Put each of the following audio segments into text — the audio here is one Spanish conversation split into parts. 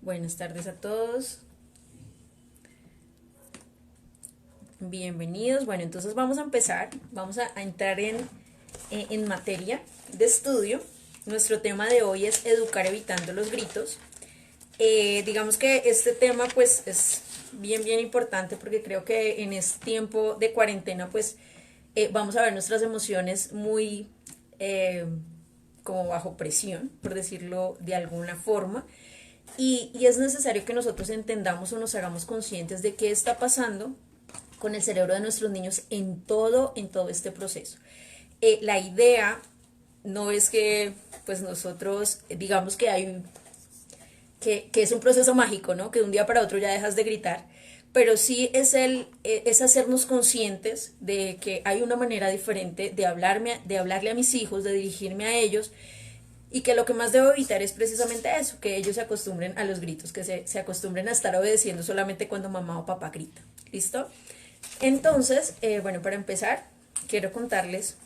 Buenas tardes a todos. Bienvenidos. Bueno, entonces vamos a empezar. Vamos a entrar en materia de estudio. Nuestro tema de hoy es educar evitando los gritos. Digamos que este tema pues es bien importante porque creo que en este tiempo de cuarentena pues vamos a ver nuestras emociones muy como bajo presión, por decirlo de alguna forma. Y es necesario que nosotros entendamos o nos hagamos conscientes de qué está pasando con el cerebro de nuestros niños en todo este proceso. La idea no es que pues nosotros digamos que que es un proceso mágico, ¿no? Que de un día para otro ya dejas de gritar, pero sí es hacernos conscientes de que hay una manera diferente de hablarle a mis hijos, de dirigirme a ellos, y que lo que más debo evitar es precisamente eso, que ellos se acostumbren a los gritos, que se acostumbren a estar obedeciendo solamente cuando mamá o papá grita. ¿Listo? Entonces, bueno, para empezar, quiero contarles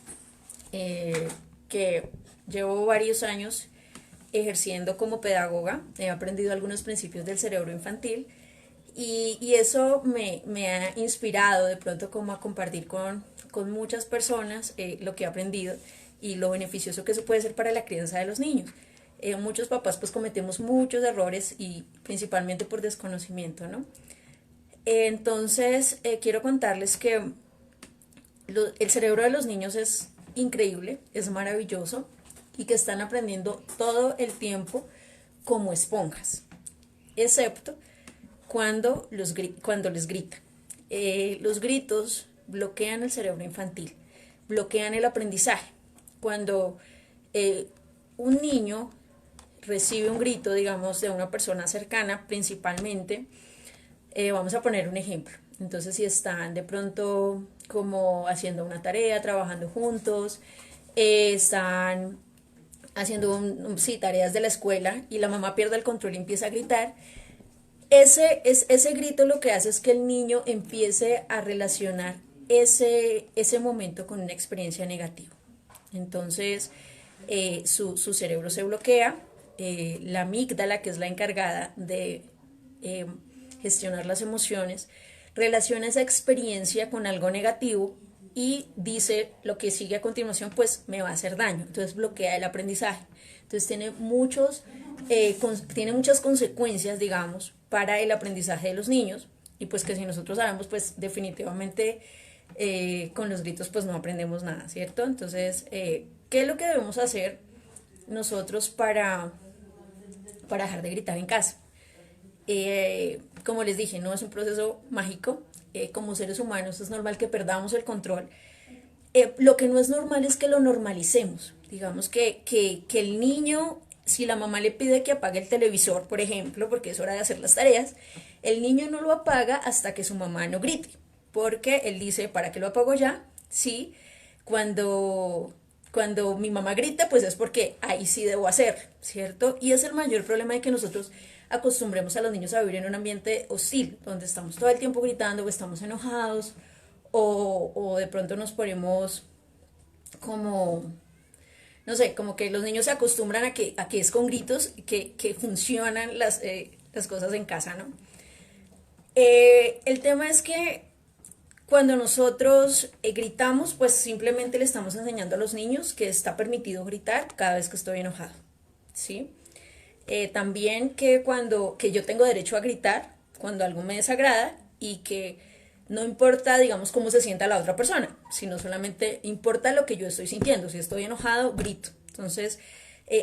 que llevo varios años ejerciendo como pedagoga, he aprendido algunos principios del cerebro infantil y eso me ha inspirado de pronto como a compartir con muchas personas lo que he aprendido y lo beneficioso que eso puede ser para la crianza de los niños. Muchos papás pues cometemos muchos errores y principalmente por desconocimiento, ¿no? Entonces, quiero contarles que el cerebro de los niños es increíble, es maravilloso y que están aprendiendo todo el tiempo como esponjas, excepto cuando les gritan. Los gritos bloquean el cerebro infantil, bloquean el aprendizaje. Cuando un niño recibe un grito, digamos, de una persona cercana, principalmente, vamos a poner un ejemplo. Entonces, si están de pronto como haciendo una tarea, trabajando juntos, están haciendo sí, tareas de la escuela y la mamá pierde el control y empieza a gritar, ese grito lo que hace es que el niño empiece a relacionar ese momento con una experiencia negativa. Entonces, su cerebro se bloquea, la amígdala, que es la encargada de eh, gestionar las emociones, relaciona esa experiencia con algo negativo y dice lo que sigue a continuación, pues me va a hacer daño. Entonces bloquea el aprendizaje. Entonces tiene muchas consecuencias, digamos, para el aprendizaje de los niños. Y pues que si nosotros sabemos, pues definitivamente con los gritos pues no aprendemos nada, ¿cierto? Entonces, ¿qué es lo que debemos hacer nosotros para dejar de gritar en casa? Como les dije, no es un proceso mágico. Como seres humanos es normal que perdamos el control. Lo que no es normal es que lo normalicemos. Digamos que el niño, si la mamá le pide que apague el televisor, por ejemplo, porque es hora de hacer las tareas, el niño no lo apaga hasta que su mamá no grite. Porque él dice, ¿para qué lo apago ya? Sí, cuando mi mamá grita, pues es porque ahí sí debo hacer, ¿cierto? Y es el mayor problema de que nosotros acostumbremos a los niños a vivir en un ambiente hostil, donde estamos todo el tiempo gritando o estamos enojados o de pronto nos ponemos como, no sé, como que los niños se acostumbran a que es con gritos que funcionan las cosas en casa, ¿no? El tema es que cuando nosotros gritamos, pues simplemente le estamos enseñando a los niños que está permitido gritar cada vez que estoy enojado, ¿sí? También que yo tengo derecho a gritar cuando algo me desagrada y que no importa, digamos, cómo se sienta la otra persona, sino solamente importa lo que yo estoy sintiendo. Si estoy enojado, grito. Entonces,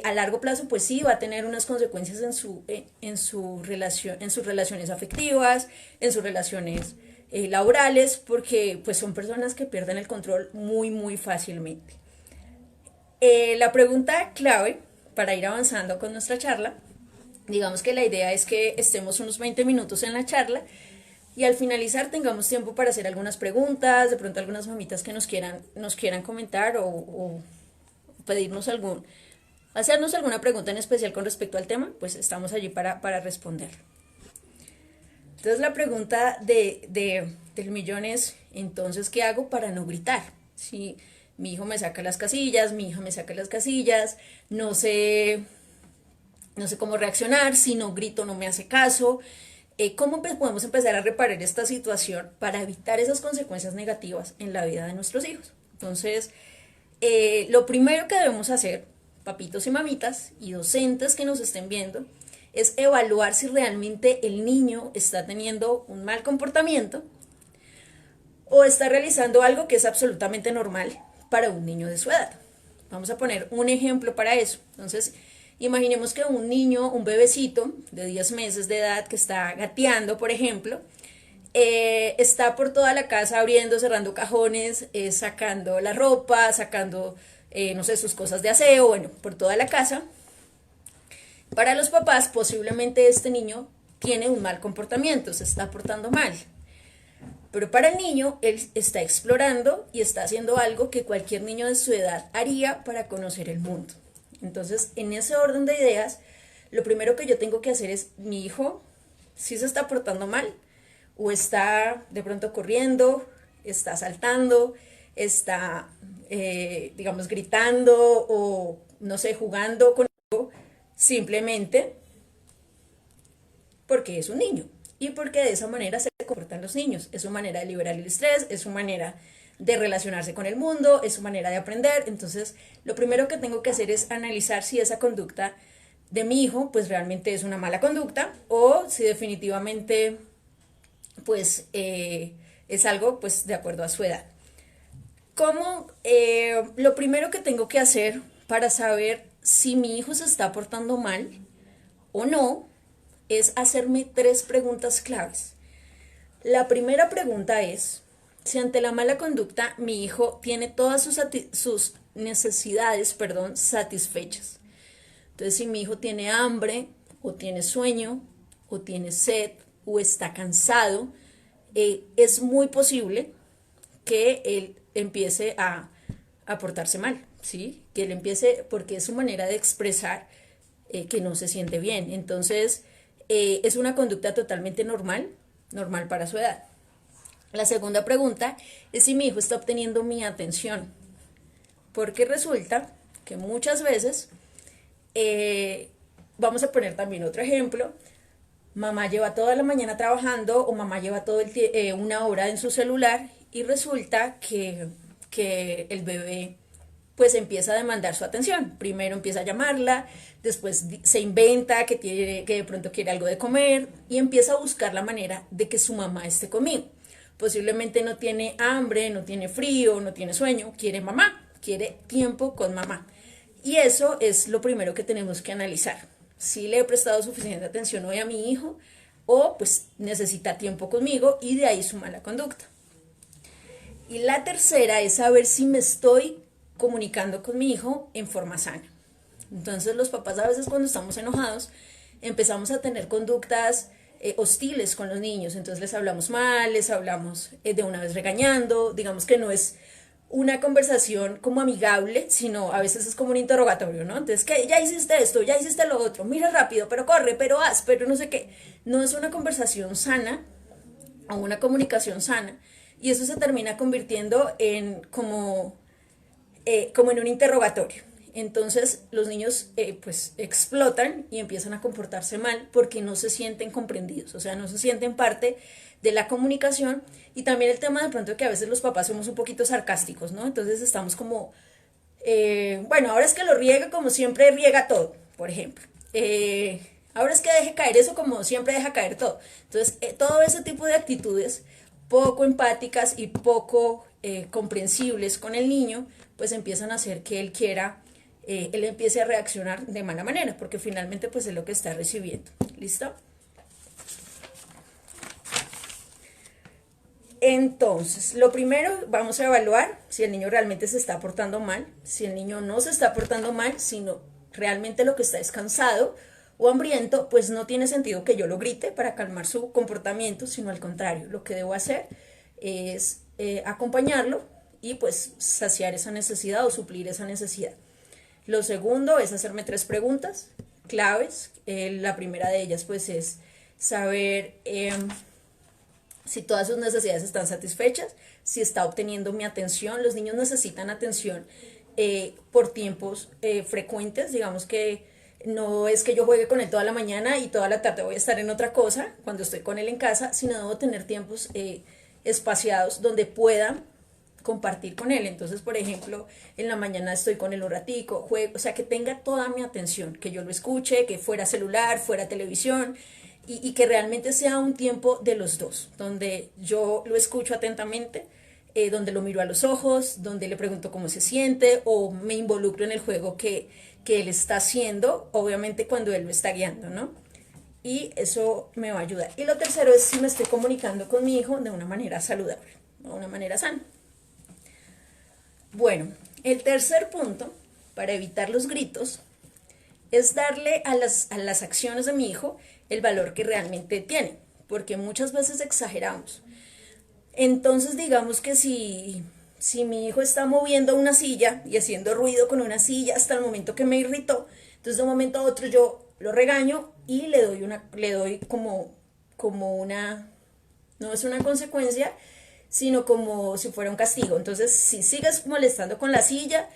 a largo plazo, pues sí, va a tener unas consecuencias en sus relaciones afectivas, en sus relaciones laborales, porque pues son personas que pierden el control muy fácilmente. La pregunta clave para ir avanzando con nuestra charla, digamos que la idea es que estemos unos 20 minutos en la charla y al finalizar tengamos tiempo para hacer algunas preguntas, de pronto algunas mamitas que nos quieran comentar o pedirnos hacernos alguna pregunta en especial con respecto al tema, pues estamos allí para responder. Entonces la pregunta del millón es, entonces, ¿qué hago para no gritar? Si mi hijo me saca las casillas, mi hija me saca las casillas, no sé no sé cómo reaccionar, si no grito no me hace caso. ¿Cómo podemos empezar a reparar esta situación para evitar esas consecuencias negativas en la vida de nuestros hijos? Entonces, lo primero que debemos hacer, papitos y mamitas y docentes que nos estén viendo, es evaluar si realmente el niño está teniendo un mal comportamiento o está realizando algo que es absolutamente normal para un niño de su edad. Vamos a poner un ejemplo para eso. Entonces, imaginemos que un niño, un bebecito de 10 meses de edad que está gateando, por ejemplo, está por toda la casa abriendo, cerrando cajones, sacando la ropa, sacando, no sé, sus cosas de aseo, bueno, por toda la casa. Para los papás, posiblemente este niño tiene un mal comportamiento, se está portando mal. Pero para el niño, él está explorando y está haciendo algo que cualquier niño de su edad haría para conocer el mundo. Entonces, en ese orden de ideas, lo primero que yo tengo que hacer es, mi hijo, si se está portando mal, o está de pronto corriendo, está saltando, está, digamos, gritando o, no sé, jugando con algo, simplemente porque es un niño y porque de esa manera se comportan los niños. Es su manera de liberar el estrés, es su manera de relacionarse con el mundo, es su manera de aprender. Entonces, lo primero que tengo que hacer es analizar si esa conducta de mi hijo pues realmente es una mala conducta o si definitivamente pues es algo pues de acuerdo a su edad. Como lo primero que tengo que hacer para saber si mi hijo se está portando mal o no es hacerme 3 preguntas claves. La primera pregunta es si ante la mala conducta mi hijo tiene todas sus necesidades, satisfechas. Entonces, si mi hijo tiene hambre, o tiene sueño, o tiene sed, o está cansado, es muy posible que él empiece a portarse mal, ¿sí? Que él empiece, porque es su manera de expresar que no se siente bien. Entonces, es una conducta totalmente normal para su edad. La segunda pregunta es si mi hijo está obteniendo mi atención, porque resulta que muchas veces, vamos a poner también otro ejemplo, mamá lleva toda la mañana trabajando o mamá lleva una hora en su celular y resulta que el bebé pues empieza a demandar su atención. Primero empieza a llamarla, después se inventa que de pronto quiere algo de comer y empieza a buscar la manera de que su mamá esté conmigo. Posiblemente no tiene hambre, no tiene frío, no tiene sueño, quiere mamá, quiere tiempo con mamá. Y eso es lo primero que tenemos que analizar. Si le he prestado suficiente atención hoy a mi hijo o pues necesita tiempo conmigo y de ahí su mala conducta. Y la tercera es saber si me estoy comunicando con mi hijo en forma sana. Entonces los papás a veces cuando estamos enojados empezamos a tener conductas hostiles con los niños, entonces les hablamos mal, les hablamos de una vez regañando, digamos que no es una conversación como amigable, sino a veces es como un interrogatorio, ¿no? Entonces, ¿qué? Ya hiciste esto, ya hiciste lo otro, mira rápido, pero corre, pero haz, pero no sé qué. No es una conversación sana o una comunicación sana y eso se termina convirtiendo en como en un interrogatorio. Entonces los niños pues explotan y empiezan a comportarse mal porque no se sienten comprendidos, o sea, no se sienten parte de la comunicación. Y también el tema de pronto que a veces los papás somos un poquito sarcásticos, ¿no? Entonces estamos como, bueno, ahora es que lo riega como siempre riega todo, por ejemplo. Ahora es que deje caer eso como siempre deja caer todo. Entonces, todo ese tipo de actitudes poco empáticas y poco comprensibles con el niño, pues empiezan a hacer que él quiera, él empiece a reaccionar de mala manera, porque finalmente pues es lo que está recibiendo. ¿Listo? Entonces, lo primero, vamos a evaluar si el niño realmente se está portando mal, si el niño no se está portando mal, sino realmente lo que está es cansado o hambriento, pues no tiene sentido que yo lo grite para calmar su comportamiento, sino al contrario, lo que debo hacer es acompañarlo y pues saciar esa necesidad o suplir esa necesidad. Lo segundo es hacerme 3 preguntas claves. La primera de ellas pues es saber si todas sus necesidades están satisfechas, si está obteniendo mi atención. Los niños necesitan atención por tiempos frecuentes, digamos que No es que yo juegue con él toda la mañana y toda la tarde voy a estar en otra cosa cuando estoy con él en casa, sino debo tener tiempos espaciados donde pueda compartir con él. Entonces, por ejemplo, en la mañana estoy con él un ratico, juego, o sea, que tenga toda mi atención, que yo lo escuche, que fuera celular, fuera televisión, y que realmente sea un tiempo de los dos, donde yo lo escucho atentamente, donde lo miro a los ojos, donde le pregunto cómo se siente o me involucro en el juego que él está haciendo, obviamente cuando él lo está guiando, ¿no? Y eso me va a ayudar. Y lo tercero es si me estoy comunicando con mi hijo de una manera saludable, de una manera sana. Bueno, el tercer punto para evitar los gritos es darle a las acciones de mi hijo el valor que realmente tienen, porque muchas veces exageramos. Entonces digamos que si mi hijo está moviendo una silla y haciendo ruido con una silla hasta el momento que me irritó, entonces de un momento a otro yo lo regaño y le doy como una, no es una consecuencia, sino como si fuera un castigo. Entonces, si sigues molestando con la silla,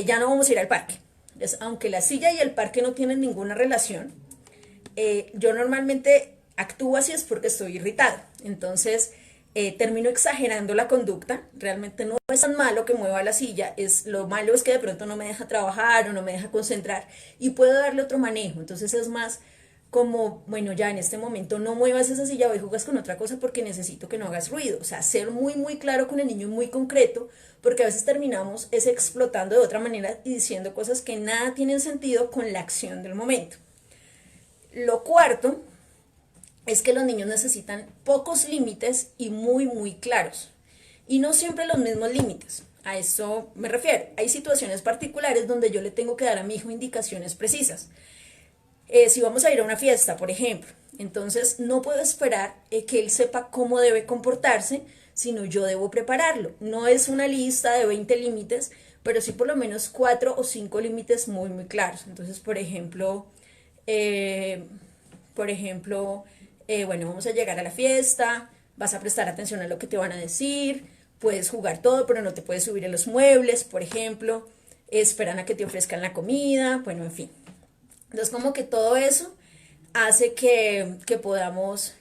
ya no vamos a ir al parque. Entonces, aunque la silla y el parque no tienen ninguna relación, yo normalmente actúo así es porque estoy irritada. Entonces, termino exagerando la conducta. Realmente no es tan malo que mueva la silla. Lo malo es que de pronto no me deja trabajar o no me deja concentrar y puedo darle otro manejo. Entonces, es más como, bueno, ya en este momento no muevas esa silla, voy y jugas con otra cosa porque necesito que no hagas ruido. O sea, ser muy, muy claro con el niño y muy concreto, porque a veces terminamos explotando de otra manera y diciendo cosas que nada tienen sentido con la acción del momento. Lo cuarto es que los niños necesitan pocos límites y muy, muy claros. Y no siempre los mismos límites. A eso me refiero. Hay situaciones particulares donde yo le tengo que dar a mi hijo indicaciones precisas. Si vamos a ir a una fiesta, por ejemplo, entonces no puedo esperar que él sepa cómo debe comportarse, sino yo debo prepararlo. No es una lista de 20 límites, pero sí por lo menos 4 o 5 límites muy, muy claros. Entonces, eh, bueno, vamos a llegar a la fiesta, vas a prestar atención a lo que te van a decir, puedes jugar todo, pero no te puedes subir en los muebles, por ejemplo, esperan a que te ofrezcan la comida, bueno, en fin. Entonces, como que todo eso hace que podamos,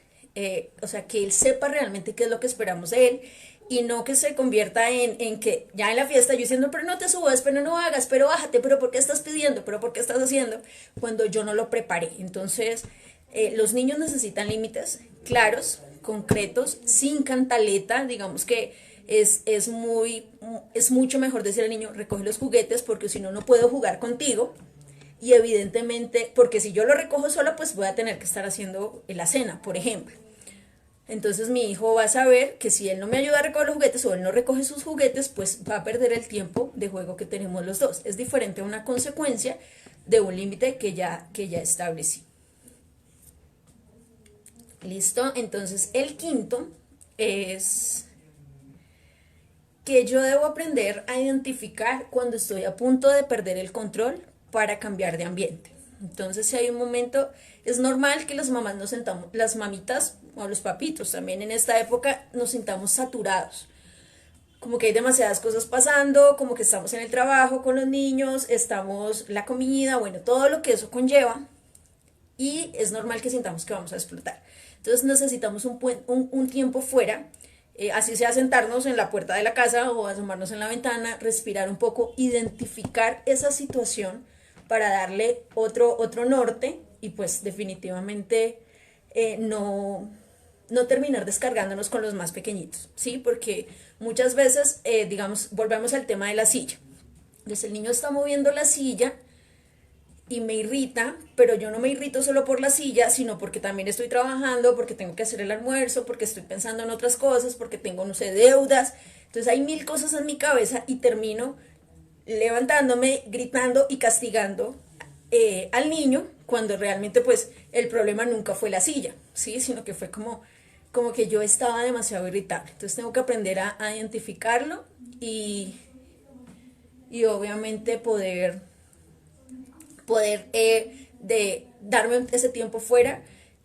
o sea, que él sepa realmente qué es lo que esperamos de él y no que se convierta en que ya en la fiesta yo diciendo, pero no te subas, pero no hagas, pero bájate, pero ¿por qué estás pidiendo? ¿Pero por qué estás haciendo? Cuando yo no lo preparé. Entonces, los niños necesitan límites claros, concretos, sin cantaleta, digamos que es mucho mejor decir al niño, recoge los juguetes porque si no, no puedo jugar contigo. Y evidentemente, porque si yo lo recojo sola, pues voy a tener que estar haciendo la cena, por ejemplo. Entonces mi hijo va a saber que si él no me ayuda a recoger los juguetes o él no recoge sus juguetes, pues va a perder el tiempo de juego que tenemos los dos. Es diferente a una consecuencia de un límite que ya establecí. ¿Listo? Entonces el quinto es que yo debo aprender a identificar cuando estoy a punto de perder el control para cambiar de ambiente. Entonces, si hay un momento, es normal que las mamás nos sentamos, las mamitas o los papitos también en esta época nos sintamos saturados. Como que hay demasiadas cosas pasando, como que estamos en el trabajo con los niños, estamos la comida, bueno, todo lo que eso conlleva y es normal que sintamos que vamos a explotar. Entonces necesitamos un tiempo fuera, así sea sentarnos en la puerta de la casa o asomarnos en la ventana, respirar un poco, identificar esa situación para darle otro norte y pues definitivamente no terminar descargándonos con los más pequeñitos, ¿sí? Porque muchas veces, digamos, volvemos al tema de la silla. Entonces el niño está moviendo la silla y me irrita, pero yo no me irrito solo por la silla, sino porque también estoy trabajando, porque tengo que hacer el almuerzo, porque estoy pensando en otras cosas, porque tengo, no sé, deudas. Entonces hay mil cosas en mi cabeza y termino levantándome, gritando y castigando al niño cuando realmente pues el problema nunca fue la silla, ¿sí? Sino que fue como que yo estaba demasiado irritable. Entonces tengo que aprender a identificarlo y obviamente poder darme ese tiempo fuera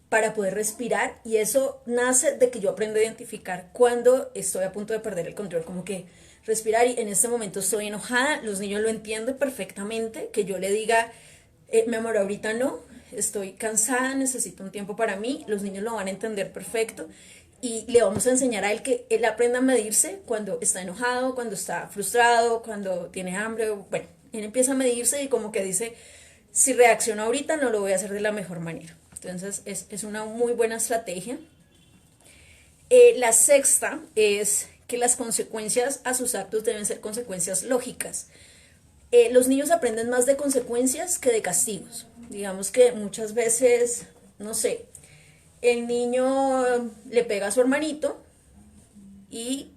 para poder respirar y eso nace de que yo aprendo a identificar cuando estoy a punto de perder el control, como que respirar y en este momento estoy enojada, los niños lo entienden perfectamente, que yo le diga, mi amor, ahorita no, estoy cansada, necesito un tiempo para mí, los niños lo van a entender perfecto y le vamos a enseñar a él que él aprenda a medirse cuando está enojado, cuando está frustrado, cuando tiene hambre, bueno, él empieza a medirse y como que dice, si reacciono ahorita no lo voy a hacer de la mejor manera. Entonces es una muy buena estrategia. La sexta es que las consecuencias a sus actos deben ser consecuencias lógicas. Los niños aprenden más de consecuencias que de castigos. Digamos que muchas veces, no sé, el niño le pega a su hermanito y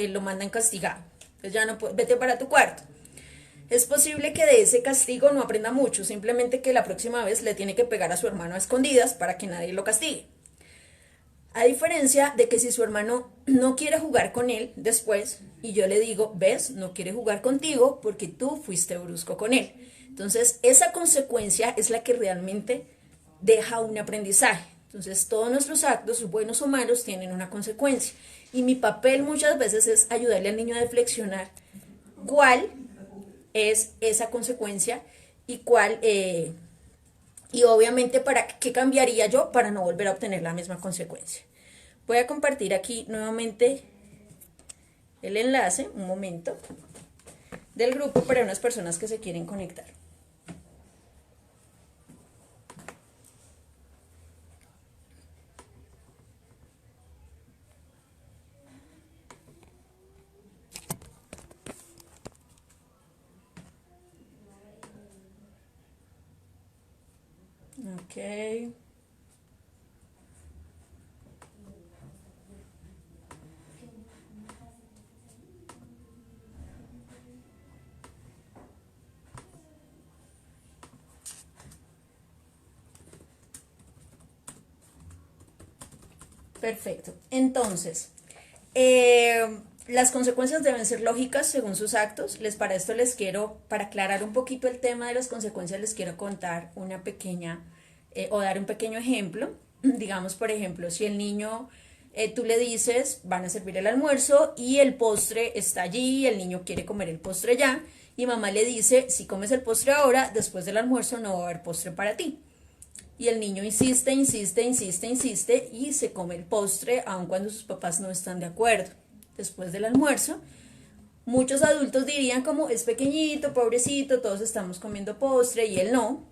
lo mandan castigado. Entonces ya no puede, vete para tu cuarto. Es posible que de ese castigo no aprenda mucho, simplemente que la próxima vez le tiene que pegar a su hermano a escondidas para que nadie lo castigue. A diferencia de que si su hermano no quiere jugar con él después y yo le digo, ves, no quiere jugar contigo porque tú fuiste brusco con él. Entonces, esa consecuencia es la que realmente deja un aprendizaje. Entonces, todos nuestros actos, buenos o malos, tienen una consecuencia. Y mi papel muchas veces es ayudarle al niño a reflexionar cuál es esa consecuencia y cuál... y obviamente, ¿para qué cambiaría yo para no volver a obtener la misma consecuencia? Voy a compartir aquí nuevamente el enlace, un momento, del grupo para unas personas que se quieren conectar. Ok. Perfecto. Entonces, las consecuencias deben ser lógicas según sus actos. Para esto les quiero, para aclarar un poquito el tema de las consecuencias, les quiero contar una pequeña, o dar un pequeño ejemplo. Digamos, por ejemplo, si el niño, tú le dices, van a servir el almuerzo y el postre está allí, el niño quiere comer el postre ya, y mamá le dice, si comes el postre ahora, después del almuerzo no va a haber postre para ti. Y el niño insiste, insiste, insiste, insiste y se come el postre aun cuando sus papás no están de acuerdo. Después del almuerzo, muchos adultos dirían como es pequeñito, pobrecito, todos estamos comiendo postre y él no.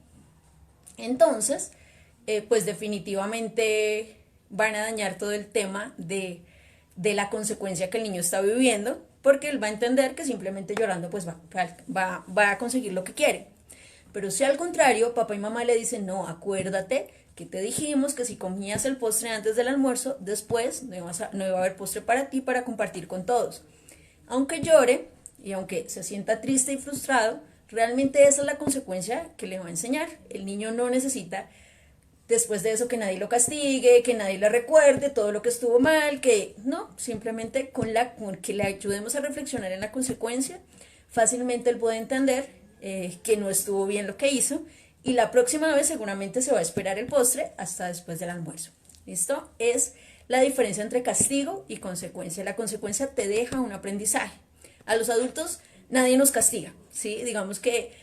Entonces, pues definitivamente van a dañar todo el tema de la consecuencia que el niño está viviendo, porque él va a entender que simplemente llorando pues va a conseguir lo que quiere. Pero si al contrario, papá y mamá le dicen, no, acuérdate que te dijimos que si comías el postre antes del almuerzo, después no iba a haber postre para ti para compartir con todos. Aunque llore y aunque se sienta triste y frustrado, realmente esa es la consecuencia que le va a enseñar. El niño no necesita, después de eso, que nadie lo castigue, que nadie le recuerde todo lo que estuvo mal, que no, simplemente con que le ayudemos a reflexionar en la consecuencia, fácilmente él puede entender que no estuvo bien lo que hizo y la próxima vez seguramente se va a esperar el postre hasta después del almuerzo. ¿Listo? Es la diferencia entre castigo y consecuencia. La consecuencia te deja un aprendizaje. A los adultos nadie nos castiga, ¿sí? Digamos que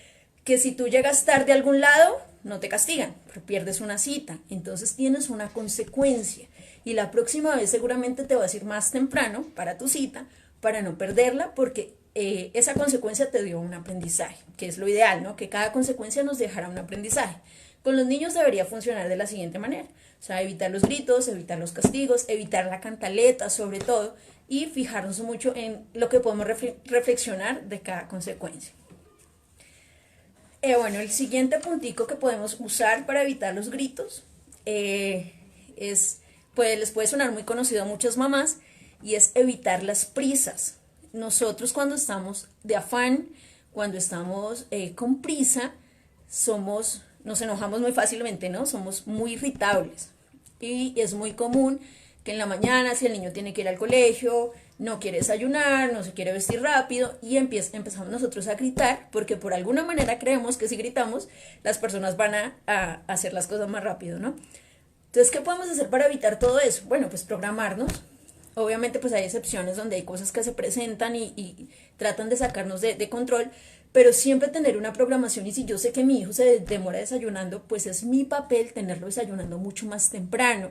si tú llegas tarde a algún lado, no te castigan, pero pierdes una cita. Entonces tienes una consecuencia y la próxima vez seguramente te vas a ir más temprano para tu cita para no perderla porque esa consecuencia te dio un aprendizaje, que es lo ideal, ¿no? Que cada consecuencia nos dejara un aprendizaje. Con los niños debería funcionar de la siguiente manera, o sea, evitar los gritos, evitar los castigos, evitar la cantaleta sobre todo, y fijarnos mucho en lo que podemos reflexionar de cada consecuencia. Bueno, el siguiente puntico que podemos usar para evitar los gritos les puede sonar muy conocido a muchas mamás, y es evitar las prisas. Nosotros cuando estamos de afán, cuando estamos con prisa, nos enojamos muy fácilmente, ¿no? Somos muy irritables. Y es muy común que en la mañana, si el niño tiene que ir al colegio, no quiere desayunar, no se quiere vestir rápido, y empezamos nosotros a gritar, porque por alguna manera creemos que si gritamos, las personas van a hacer las cosas más rápido, ¿no? Entonces, ¿qué podemos hacer para evitar todo eso? Bueno, pues programarnos. Obviamente pues hay excepciones donde hay cosas que se presentan y tratan de sacarnos de control, pero siempre tener una programación. Y si yo sé que mi hijo se demora desayunando, pues es mi papel tenerlo desayunando mucho más temprano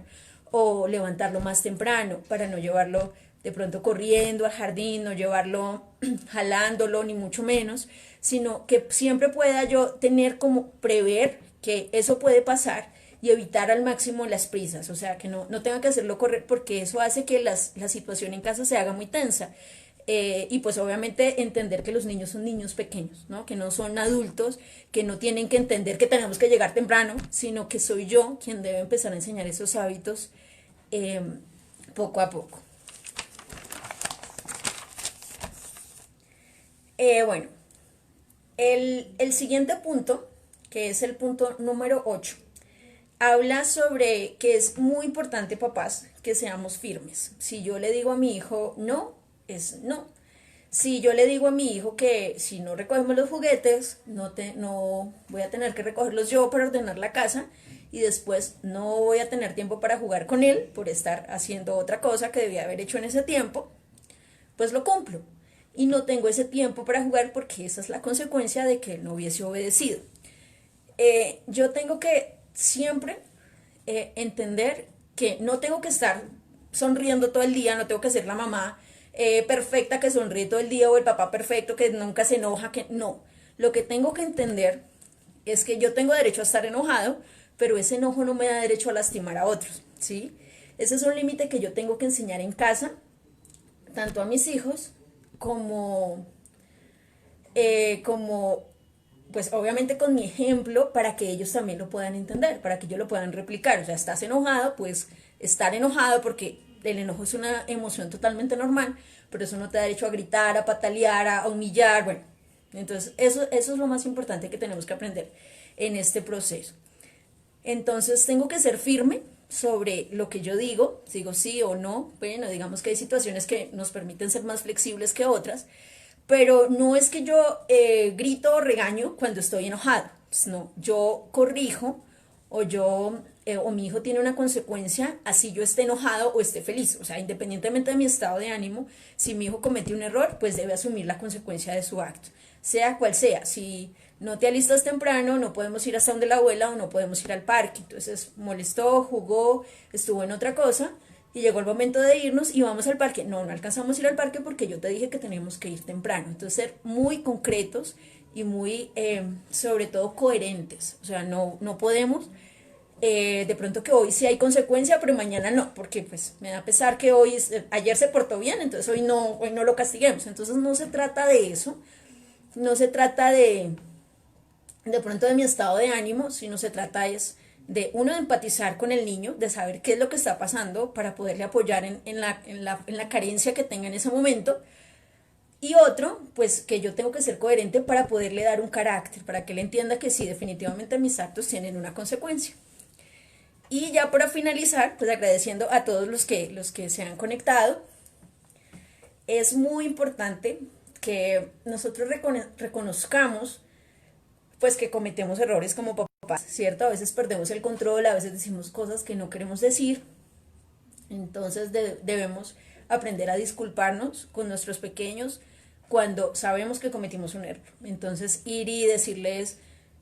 o levantarlo más temprano para no llevarlo de pronto corriendo al jardín, no llevarlo jalándolo, ni mucho menos, sino que siempre pueda yo tener como prever que eso puede pasar y evitar al máximo las prisas, o sea, que no tenga que hacerlo correr porque eso hace que la situación en casa se haga muy tensa. Y pues obviamente entender que los niños son niños pequeños, ¿no? Que no son adultos, que no tienen que entender que tenemos que llegar temprano, sino que soy yo quien debe empezar a enseñar esos hábitos eh, poco a poco. Bueno, el siguiente punto, que es el punto número 8, habla sobre que es muy importante, papás, que seamos firmes. Si yo le digo a mi hijo no, es no. Si yo le digo a mi hijo que si no recogemos los juguetes, no voy a tener que recogerlos yo para ordenar la casa y después no voy a tener tiempo para jugar con él por estar haciendo otra cosa que debía haber hecho en ese tiempo, pues lo cumplo. Y no tengo ese tiempo para jugar porque esa es la consecuencia de que no hubiese obedecido. Yo tengo que siempre entender que no tengo que estar sonriendo todo el día, no tengo que ser la mamá perfecta que sonríe todo el día o el papá perfecto que nunca se enoja, que no. Lo que tengo que entender es que yo tengo derecho a estar enojado, pero ese enojo no me da derecho a lastimar a otros, ¿sí? Ese es un límite que yo tengo que enseñar en casa, tanto a mis hijos como, como pues obviamente con mi ejemplo para que ellos también lo puedan entender, para que ellos lo puedan replicar. O sea, estás enojado, pues estar enojado porque el enojo es una emoción totalmente normal, pero eso no te da derecho a gritar, a patalear, a humillar, bueno. Entonces, eso es lo más importante que tenemos que aprender en este proceso. Entonces, tengo que ser firme sobre lo que yo digo sí o no. Bueno, digamos que hay situaciones que nos permiten ser más flexibles que otras, pero no es que yo grito o regaño cuando estoy enojado, pues no, yo corrijo o mi hijo tiene una consecuencia, así yo esté enojado o esté feliz, o sea, independientemente de mi estado de ánimo, si mi hijo comete un error, pues debe asumir la consecuencia de su acto, sea cual sea. Si no te alistas temprano, no podemos ir hasta donde la abuela o no podemos ir al parque, entonces molestó, jugó, estuvo en otra cosa, y llegó el momento de irnos y vamos al parque. No alcanzamos a ir al parque porque yo te dije que teníamos que ir temprano. Entonces, ser muy concretos y muy, sobre todo, coherentes. O sea, no podemos, de pronto que hoy sí hay consecuencia, pero mañana no, porque pues me da pesar que ayer se portó bien, entonces hoy no lo castiguemos. Entonces, no se trata de eso, no se trata de pronto de mi estado de ánimo, sino se trata es de uno, de empatizar con el niño, de saber qué es lo que está pasando para poderle apoyar en la carencia que tenga en ese momento. Y otro, pues que yo tengo que ser coherente para poderle dar un carácter, para que él entienda que sí, definitivamente mis actos tienen una consecuencia. Y ya para finalizar, pues agradeciendo a todos los que se han conectado, es muy importante que nosotros reconozcamos pues que cometemos errores como papás, ¿cierto? A veces perdemos el control, a veces decimos cosas que no queremos decir, entonces debemos aprender a disculparnos con nuestros pequeños cuando sabemos que cometimos un error. Entonces ir y decirles,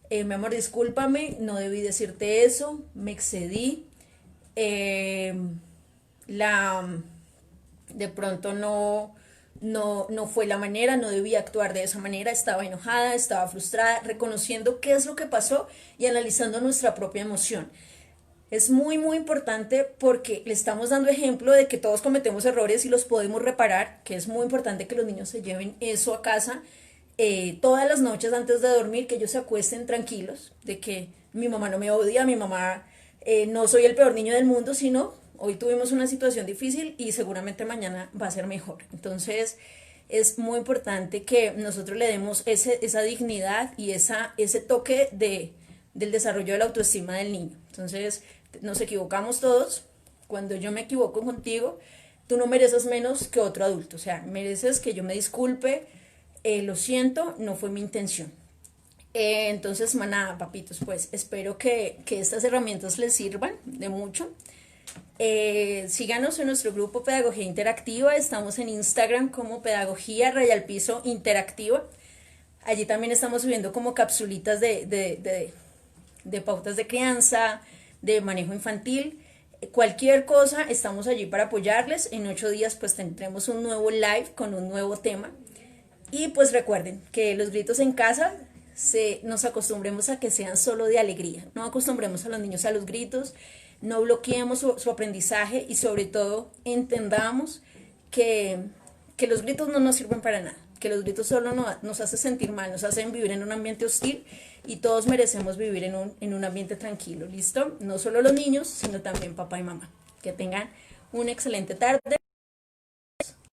mi amor, discúlpame, no debí decirte eso, me excedí, eh, la de pronto no fue la manera, no debía actuar de esa manera, estaba enojada, estaba frustrada, reconociendo qué es lo que pasó y analizando nuestra propia emoción. Es muy, muy importante porque le estamos dando ejemplo de que todos cometemos errores y los podemos reparar, que es muy importante que los niños se lleven eso a casa todas las noches antes de dormir, que ellos se acuesten tranquilos, de que mi mamá no me odia, mi mamá no soy el peor niño del mundo, sino hoy tuvimos una situación difícil y seguramente mañana va a ser mejor. Entonces es muy importante que nosotros le demos esa dignidad y ese toque del desarrollo de la autoestima del niño. Entonces nos equivocamos todos. Cuando yo me equivoco contigo, tú no mereces menos que otro adulto. O sea, mereces que yo me disculpe, lo siento, no fue mi intención. Entonces, maná, papitos, pues espero que estas herramientas les sirvan de mucho. Síganos en nuestro grupo Pedagogía Interactiva. Estamos en Instagram como Pedagogía _Interactiva. Allí también estamos subiendo como capsulitas de pautas de crianza, de manejo infantil. Cualquier cosa, estamos allí para apoyarles. En 8 días pues tendremos un nuevo live con un nuevo tema. Y pues recuerden que los gritos en casa nos acostumbremos a que sean solo de alegría. No acostumbremos a los niños a los gritos, no bloqueemos su aprendizaje y sobre todo entendamos que los gritos no nos sirven para nada, que los gritos solo nos hacen sentir mal, nos hacen vivir en un ambiente hostil y todos merecemos vivir en un ambiente tranquilo, ¿listo? No solo los niños, sino también papá y mamá. Que tengan una excelente tarde.